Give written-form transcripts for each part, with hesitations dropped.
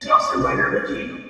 Dustin Rider Wiki.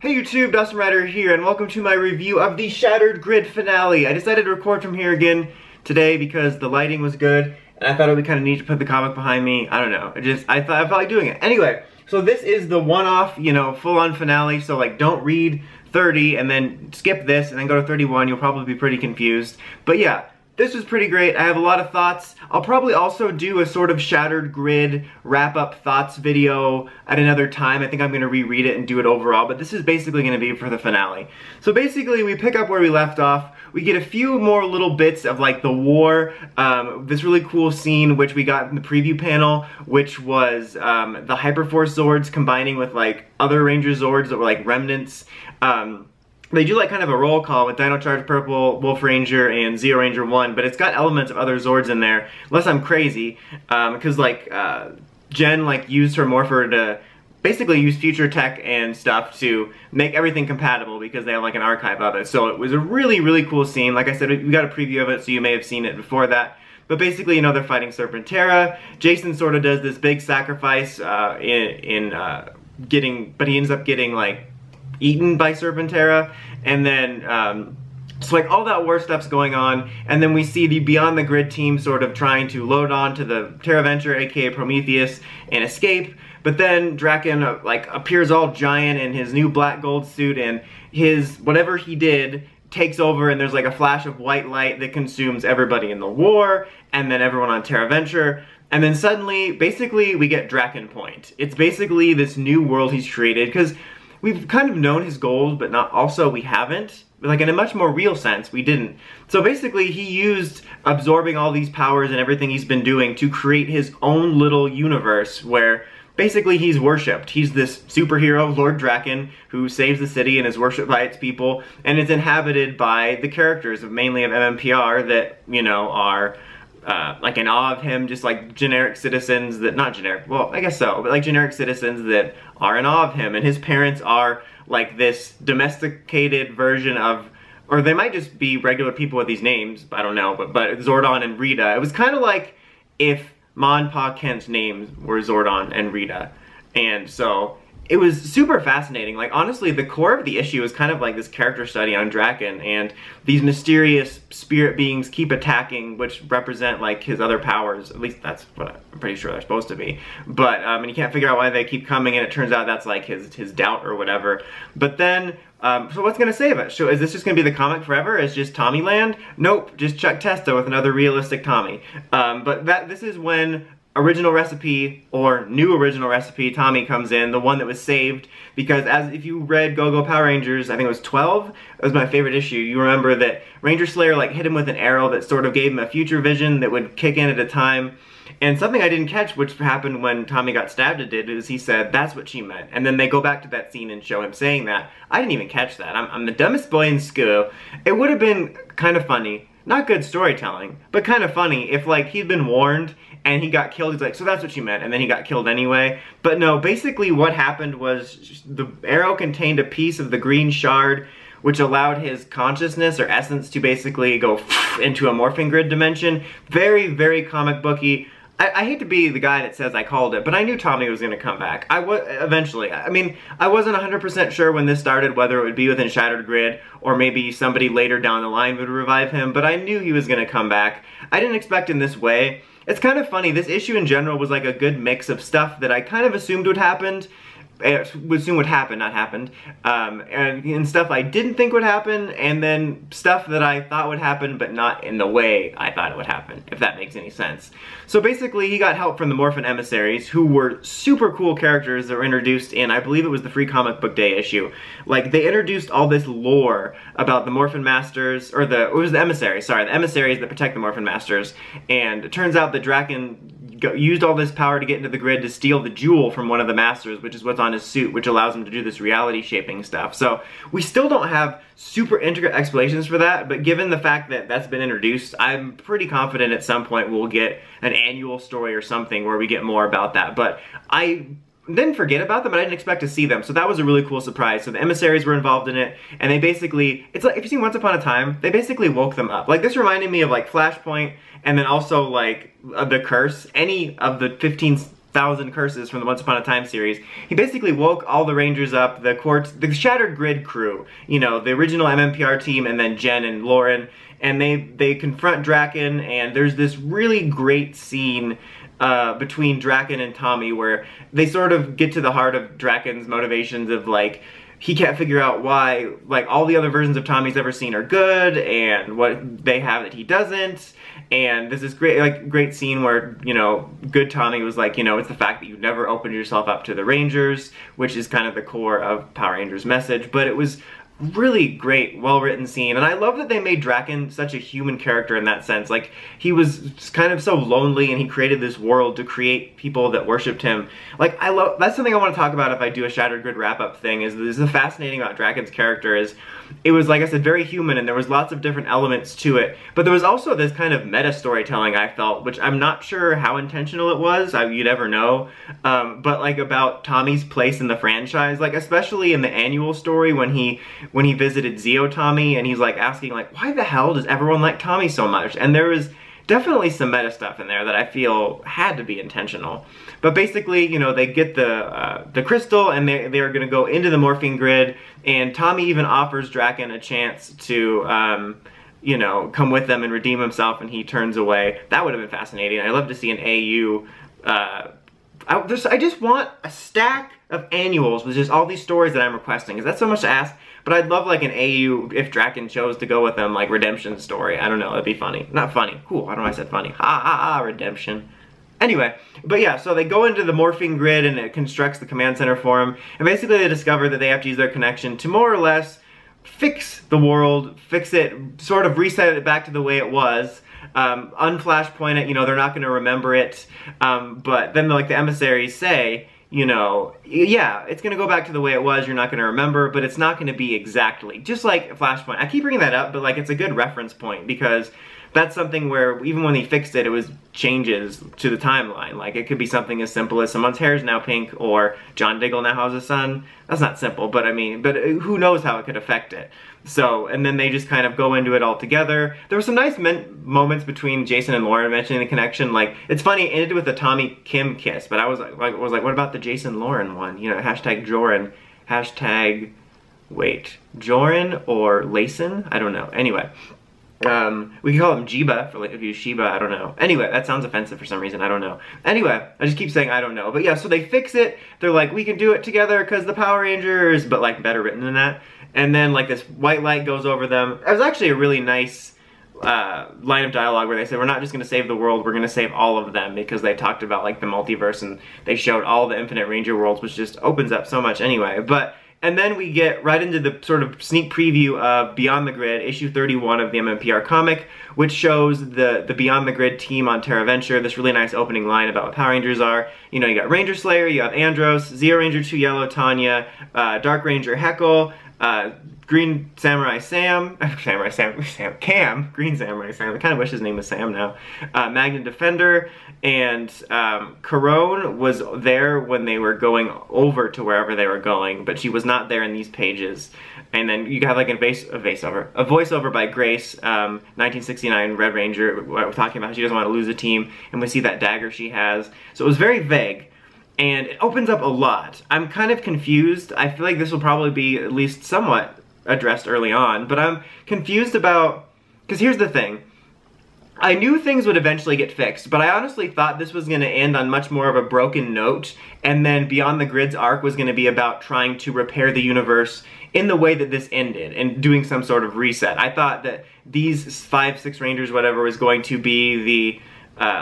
Hey YouTube, Dustin Rider here, and welcome to my review of the Shattered Grid finale. I decided to record from here again today because the lighting was good, and I thought it would be kind of neat to put the comic behind me. I don't know, I felt like doing it. Anyway, so this is the one-off, full-on finale, so like don't read 30 and then skip this and then go to 31, you'll probably be pretty confused. But yeah, this was pretty great. I have a lot of thoughts. I'll probably also do a sort of Shattered Grid wrap-up thoughts video at another time. I think I'm going to reread it and do it overall, but this is basically going to be for the finale. So basically, we pick up where we left off. We get a few more little bits of like the war, this really cool scene which we got in the preview panel, which was the Hyperforce Zords combining with like other Ranger Zords that were like remnants. They do like kind of a roll call with Dino Charge Purple, Wolf Ranger, and Zeo Ranger 1, but it's got elements of other Zords in there, unless I'm crazy, because like Jen like used her Morpher to basically use future tech and stuff to make everything compatible because they have like an archive of it. So it was a really, really cool scene. Like I said, we got a preview of it, so you may have seen it before that. But basically, they're fighting Serpentera. Jason sort of does this big sacrifice but he ends up getting like eaten by Serpentera, and then so like all that war stuff's going on, and then we see the Beyond the Grid team sort of trying to load on to the Terra Venture, aka Prometheus, and escape. But then Draken like appears all giant in his new black gold suit, and his whatever he did takes over, and there's like a flash of white light that consumes everybody in the war, and then everyone on Terra Venture. And then suddenly, basically, we get Draken Point. It's basically this new world he's created, because we've kind of known his goals, but not also we haven't. Like in a much more real sense, we didn't. So basically he used absorbing all these powers and everything he's been doing to create his own little universe where basically he's worshipped. He's this superhero, Lord Draken, who saves the city and is worshipped by its people, and it's inhabited by the characters mainly of MMPR that, are like in awe of him, just like generic citizens that, not generic, well, I guess so, but like generic citizens that are in awe of him, and his parents are like this domesticated version of, or they might just be regular people with these names, I don't know, but Zordon and Rita. It was kind of like if Ma and Pa Kent's names were Zordon and Rita, and so it was super fascinating. Like, honestly, the core of the issue is kind of like this character study on Draken, and these mysterious spirit beings keep attacking, which represent, like, his other powers. At least that's what I'm pretty sure they're supposed to be. But, and you can't figure out why they keep coming, and it turns out that's, like, his doubt or whatever. But then, so what's gonna save it? So is this just gonna be the comic forever? Is just Tommy Land? Nope, just Chuck Testa with another realistic Tommy. But this is when original recipe, or new original recipe, Tommy comes in, the one that was saved, because if you read Go-Go Power Rangers, I think it was 12, it was my favorite issue, you remember that Ranger Slayer like hit him with an arrow that sort of gave him a future vision that would kick in at a time, and something I didn't catch, which happened when Tommy got stabbed at it, is he said, that's what she meant, and then they go back to that scene and show him saying that. I didn't even catch that. I'm the dumbest boy in school. It would have been kind of funny, not good storytelling, but kind of funny if like he'd been warned and he got killed. He's like, so that's what you meant, and then he got killed anyway. But no, basically what happened was the arrow contained a piece of the green shard which allowed his consciousness or essence to basically go into a Morphin Grid dimension. Very, very comic booky. I hate to be the guy that says I called it, but I knew Tommy was going to come back. Eventually. I mean, I wasn't 100% sure when this started whether it would be within Shattered Grid or maybe somebody later down the line would revive him, but I knew he was going to come back. I didn't expect in this way. It's kind of funny, this issue in general was like a good mix of stuff that I kind of assumed would happen, not happened, and stuff I didn't think would happen, and then stuff that I thought would happen, but not in the way I thought it would happen, if that makes any sense. So basically, he got help from the Morphin emissaries, who were super cool characters that were introduced in, I believe it was the Free Comic Book Day issue. Like, they introduced all this lore about the Morphin Masters, or it was the emissaries, sorry, the emissaries that protect the Morphin Masters, and it turns out that Draken used all this power to get into the grid to steal the jewel from one of the masters, which is what's on his suit, which allows him to do this reality shaping stuff. So we still don't have super intricate explanations for that, but given the fact that that's been introduced, I'm pretty confident at some point we'll get an annual story or something where we get more about that. But I didn't forget about them, but I didn't expect to see them, so that was a really cool surprise. So the emissaries were involved in it, and they basically, it's like, if you've seen Once Upon a Time, they basically woke them up. Like, this reminded me of like Flashpoint, and then also like The Curse. Any of the 15 thousand curses from the Once Upon a Time series. He basically woke all the Rangers up, the Shattered Grid crew, you know, the original MMPR team, and then Jen and Lauren, and they confront Draken, and there's this really great scene between Draken and Tommy where they sort of get to the heart of Draken's motivations of, like, he can't figure out why, like, all the other versions of Tommy's ever seen are good, and what they have that he doesn't. And there's this great scene where, you know, good Tommy was like, you know, it's the fact that you never opened yourself up to the Rangers, which is kind of the core of Power Rangers' message. But it was really great, well-written scene, and I love that they made Draken such a human character in that sense. Like, he was kind of so lonely, and he created this world to create people that worshipped him. Like, that's something I want to talk about if I do a Shattered Grid wrap-up thing, is this is fascinating about Draken's character is, it was, like I said, very human, and there was lots of different elements to it, but there was also this kind of meta-storytelling, I felt, which I'm not sure how intentional it was, you never know, but, like, about Tommy's place in the franchise, like, especially in the annual story when he visited Zeo Tommy, and he's like asking, like, why the hell does everyone like Tommy so much? And there was definitely some meta stuff in there that I feel had to be intentional. But basically, you know, they get the crystal, and they are going to go into the Morphin Grid, and Tommy even offers Draken a chance to you know, come with them and redeem himself, and he turns away. That would have been fascinating. I'd love to see an AU. I just want a stack of annuals with just all these stories that I'm requesting. Is that so much to ask? But I'd love, like, an AU, if Draken chose to go with them, like, redemption story. I don't know, that'd be funny. Not funny. Cool, I don't know why I said funny. Ha ha ha, redemption. Anyway, but yeah, so they go into the Morphin Grid, and it constructs the command center for them. And basically they discover that they have to use their connection to more or less fix the world, fix it, sort of reset it back to the way it was. Unflashpoint it, you know, they're not going to remember it. But then, like, the emissaries say, you know, yeah, it's going to go back to the way it was, you're not going to remember, but it's not going to be exactly. Just like Flashpoint. I keep bringing that up, but, like, it's a good reference point, because that's something where, even when he fixed it, it was changes to the timeline. Like, it could be something as simple as someone's hair is now pink, or John Diggle now has a son. That's not simple, but I mean, but who knows how it could affect it. So, and then they just kind of go into it all together. There were some nice moments between Jason and Lauren mentioning the connection. Like, it's funny, it ended with a Tommy Kim kiss, but I was like, what about the Jason Lauren one? You know, hashtag Joran, hashtag, wait, Joran or Layson? I don't know. Anyway. We can call him Jiba, for, like, if you Shiba, I don't know. Anyway, that sounds offensive for some reason, I don't know. Anyway, I just keep saying I don't know. But yeah, so they fix it, they're like, we can do it together because the Power Rangers, but, like, better written than that. And then, like, this white light goes over them. It was actually a really nice line of dialogue where they said, we're not just going to save the world, we're going to save all of them, because they talked about, like, the multiverse, and they showed all the Infinite Ranger worlds, which just opens up so much anyway. But and then we get right into the sort of sneak preview of Beyond the Grid, issue 31 of the MMPR comic, which shows the Beyond the Grid team on Terra Venture. This really nice opening line about what Power Rangers are. You know, you got Ranger Slayer, you have Andros, Zeo Ranger 2 Yellow Tanya, Dark Ranger Heckle, Green Samurai Sam, Cam, Green Samurai Sam, I kind of wish his name was Sam now, Magnet Defender, and Corone was there when they were going over to wherever they were going, but she was not there in these pages. And then you have, like, a voiceover by Grace, 1969 Red Ranger, talking about how she doesn't want to lose a team, and we see that dagger she has. So it was very vague. And it opens up a lot. I'm kind of confused. I feel like this will probably be at least somewhat addressed early on, but I'm confused about, because here's the thing. I knew things would eventually get fixed, but I honestly thought this was going to end on much more of a broken note, and then Beyond the Grid's arc was going to be about trying to repair the universe in the way that this ended, and doing some sort of reset. I thought that these 5, 6 Rangers, whatever, was going to be the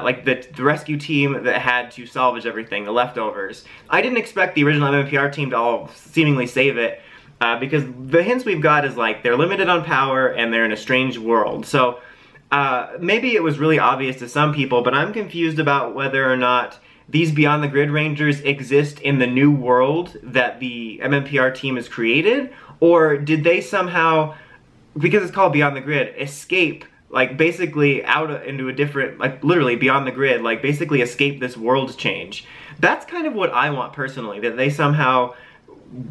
like the rescue team that had to salvage everything, the leftovers. I didn't expect the original MMPR team to all seemingly save it, because the hints we've got is, like, they're limited on power and they're in a strange world. So maybe it was really obvious to some people, but I'm confused about whether or not these Beyond the Grid Rangers exist in the new world that the MMPR team has created, or did they somehow, because it's called Beyond the Grid, escape, like, basically out into a different, like, literally Beyond the Grid, like, basically escape this world change. That's kind of what I want personally, that they somehow,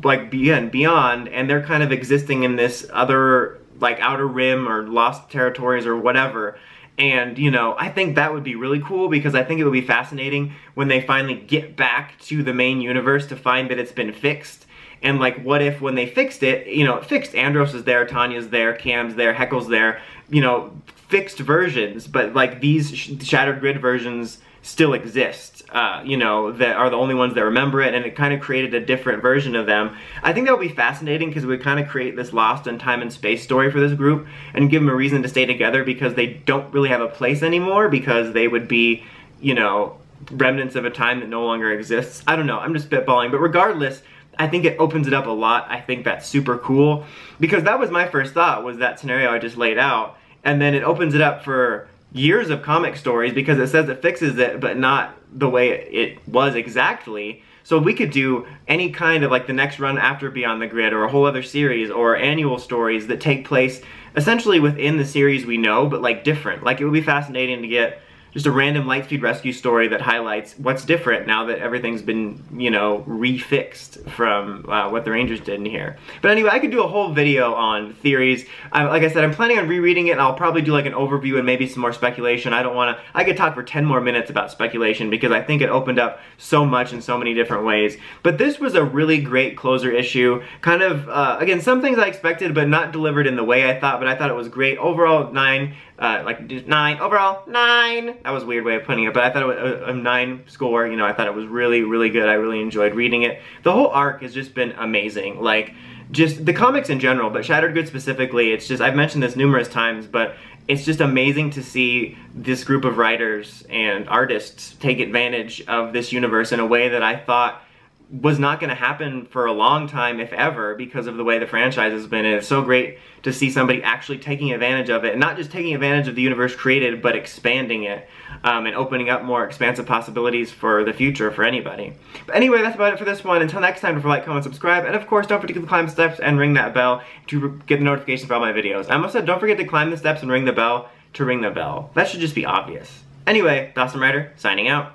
like, beyond, and they're kind of existing in this other, like, outer rim or lost territories or whatever, And, you know, I think that would be really cool because I think it would be fascinating when they finally get back to the main universe to find that it's been fixed. And, like, what if when they fixed it, you know, fixed, Andros is there, Tanya's there, Cam's there, Heckle's there, you know, fixed versions, but, like, these Shattered Grid versions still exist, you know, that are the only ones that remember it, and it kind of created a different version of them. I think that would be fascinating because it would kind of create this lost in time and space story for this group and give them a reason to stay together because they don't really have a place anymore because they would be, you know, remnants of a time that no longer exists. I don't know, I'm just spitballing, but regardless, I think it opens it up a lot. I think that's super cool because that was my first thought, was that scenario I just laid out, and then it opens it up for years of comic stories because it says it fixes it, but not the way it was exactly. So we could do any kind of, like, the next run after Beyond the Grid, or a whole other series, or annual stories that take place essentially within the series we know, but, like, different. Like, it would be fascinating to get just a random Lightspeed rescue story that highlights what's different now that everything's been, you know, refixed from what the Rangers did in here. But anyway, I could do a whole video on theories. Like I said, I'm planning on rereading it, and I'll probably do like an overview and maybe some more speculation. I could talk for 10 more minutes about speculation because I think it opened up so much in so many different ways. But this was a really great closer issue. Kind of, again, some things I expected, but not delivered in the way I thought, but I thought it was great. Overall, 9. Overall, 9. That was a weird way of putting it, but I thought it was a 9 score. You know, I thought it was really, really good. I really enjoyed reading it. The whole arc has just been amazing. Like, just the comics in general, but Shattered Grid specifically, it's just, I've mentioned this numerous times, but it's just amazing to see this group of writers and artists take advantage of this universe in a way that I thought was not going to happen for a long time, if ever, because of the way the franchise has been. And it's so great to see somebody actually taking advantage of it, and not just taking advantage of the universe created, but expanding it and opening up more expansive possibilities for the future for anybody. But anyway, that's about it for this one. Until next time, don't forget to like, comment, subscribe, and of course, don't forget to climb the steps and ring that bell to get the notifications for all my videos. I almost said don't forget to climb the steps and ring the bell to ring the bell. That should just be obvious. Anyway, Dawson Rider, signing out.